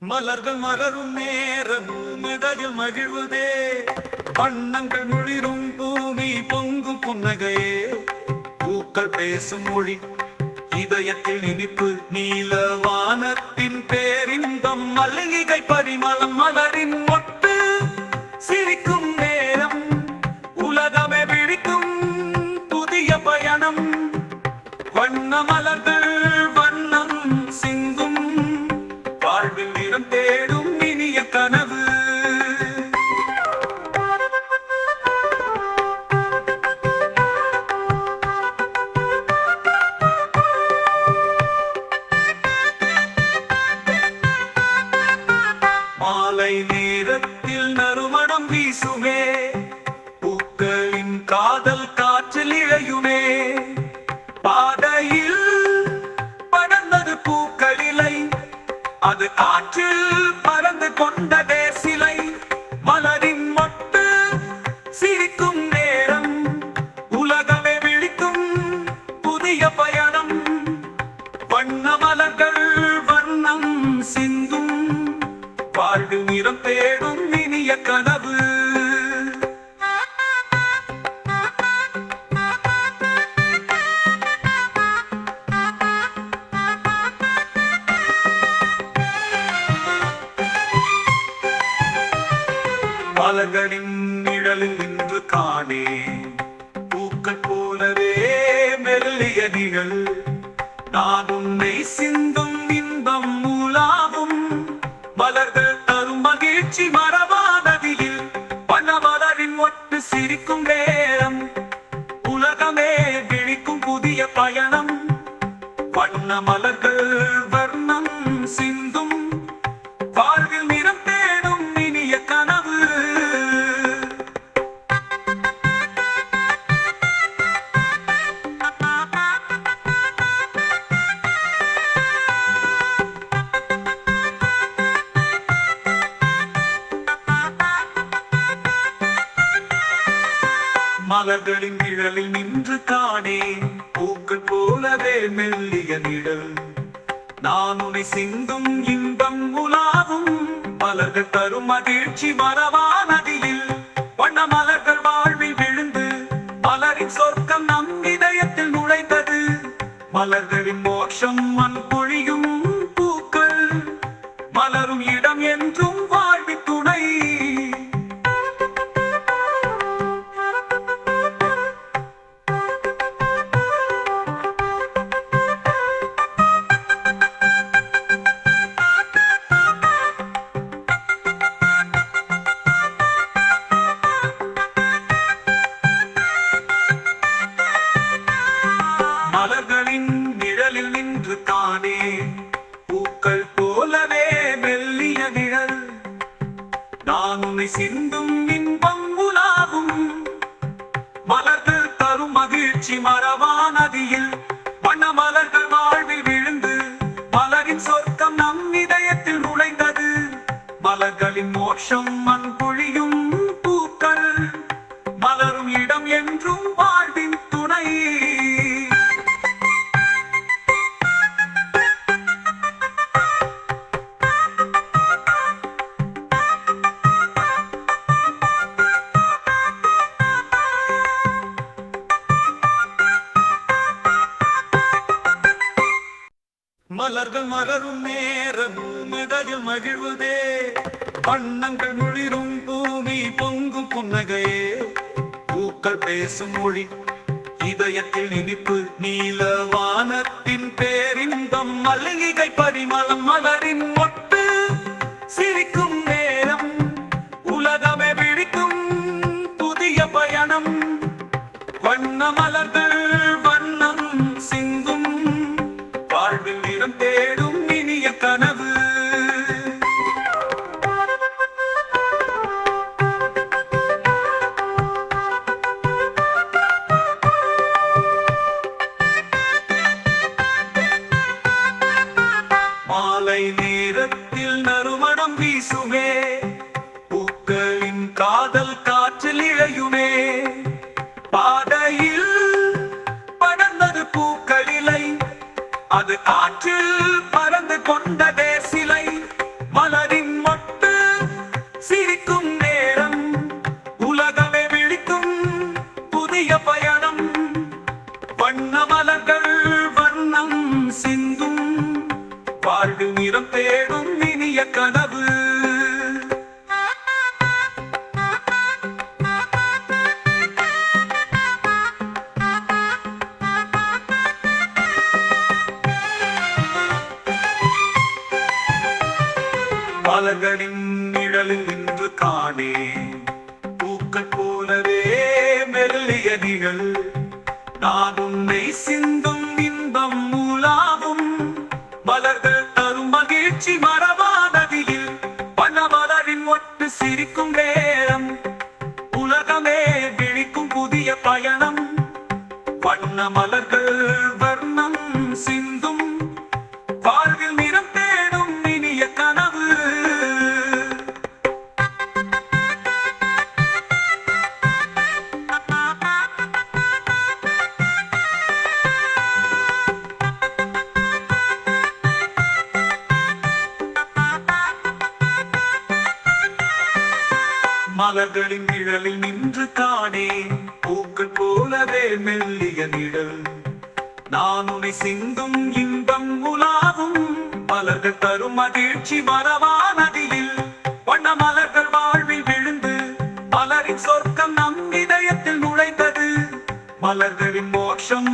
மலர்கள் மலரும் நேரம் மிதகில் மகிழ்வதே, வண்ணங்கள் முழிரும் பூமி பொங்கும் புன்னகையே. பூக்கள் பேசும் மொழி, இதயத்தில் இனிப்பு, நீல வானத்தின் பேரின்பம், மல்லிகை பரிமளம், மலரின் மொட்டு சிரிக்கும் நேரம், உலகமே விழிக்கும் புதிய பயணம். வண்ண மலர்கள் வண்ணம் சிந்தும், வாழ்வில் நிறம் தேடும் இனிய கனவு. மாலை நேரத்தில் நறுமணம் வீசுமே, பூக்களின் காதல் காற்றில் இழையுமே. பாதையில் படர்ந்தது பூக்களிலை, அது காற்றில் பறந்து கொண்டதே சிலை. மலரின் மொட்டு சிரிக்கும் நேரம், உலகமே விழிக்கும் புதிய பயணம். வண்ண மலர்கள் வண்ணம் சிந்தும், வாழ்வில் நிறம் தேடும் இனிய கனவு. மலர்களின் நிழலில் நின்று காணே, பூக்கள் போலவே மெல்லிய நிழல். நான் உன்னை சிந்தும் இன்பம் மூலாவும், மலர்கள் தரும் மகிழ்ச்சி மரபானதியில். பனமலரின் ஒட்டு சிரிக்கும் நேரம், உலகமே விழிக்கும் புதிய பயணம். வண்ண மலர்கள் வர்ணம் சிந்தும், வாழ்வில் நிறம் தேடும் இனிய கனவு. மலர்களின் நிழலில் நின்று காணே, பூக்கள் போலவே மெல்லிய நிழல். நான் உன்னை சிந்தும் இன்பம் உலாவும், மலர்கள் தரும் மகிழ்ச்சி மரபானதியில். வண்ண மலர்கள் வாழ்வில் விழுந்து, மலரின் சொர்க்கம் நம் இதயத்தில் நுழைந்தது. மலர்களின் மோட்சம் மண் பொழியும் பூக்கள், மலரும் இடம் என்றும் வாழ்வின் துணை. மலர்களின் நிழலில் நின்று காணே, பூக்கள் போலவே மெல்லிய நிழல். நான் உன்னை சிந்தும் இன்பம் உலாவும், மலர்கள் தரும் மகிழ்ச்சி மரபானதியில். வண்ண மலர்கள் வாழ்வில் விழுந்து, மலரின் சொர்க்கம் நம் இதயத்தில் நுழைந்தது. மலர்களின் மோட்சம் மண் பொழியும் பூக்கள், மலரும் இடம் என்றும் வாழ்வின் துணை. மலர்கள் மலரும் நேரம் மிதகில் மகிழ்வதே, வண்ணங்கள் முழிரும் பூமி பொங்கும் புன்னகையே. பூக்கள் பேசும் மொழி, இதயத்தில் இனிப்பு, நீல வானத்தின் பேரின்பம், மல்லிகை பரிமளம், மலரின் மொட்டு சிரிக்கும் நேரம், உலகமே விழிக்கும் புதிய பயணம். வண்ண மலர்கள் வண்ணம் சிந்தும், வாழ்வில் நிறம் தேடும் இனிய கனவு. மாலை நேரத்தில் நறுமணம் வீசுமே, பூக்களின் காதல் காற்றில் இழையுமே. பாதையில் படர்ந்தது பூக்களிலை, அது காற்றில் பறந்து கொண்டதே சிலை. மலரின் மொட்டு சிரிக்கும் நேரம் உலகமே விழிக்கும் புதிய பயணம் வண்ண மலர்கள் வண்ணம் சிந்தும் வாழ்வில் நிறம் தேடும் இனிய கனவு மலர்களின் நிழலில் நின்று காணே பூக்கள் போலவே மெல்லிய நிழல் நான் உன்னை சிந்தும் இன்பம் மூலாவும் மலர்கள் தரும் மகிழ்ச்சி மரபானதியில் பனமலரின் ஒட்டு சிரிக்கும் நேரம் உலகமே விழிக்கும் புதிய பயணம் வண்ண மலர்கள் வர்ணம் சிந்தும் வாழ்வில் நிறம் தேடும் இனிய கனவு மலர்களின் நிழலில் நின்று காணே பூக்கள் போலவே மெல்லிய நிழல் நான் உன்னை சிந்தும் இன்பம் உலாவும் மலர்கள் தரும் மகிழ்ச்சி மரவானதில் வண்ண மலர்கள் வாழ்வில் விழுந்து மலரின் சொர்க்கம் நம் இதயத்தில் நுழைந்தது மலர்களின் மோட்சம்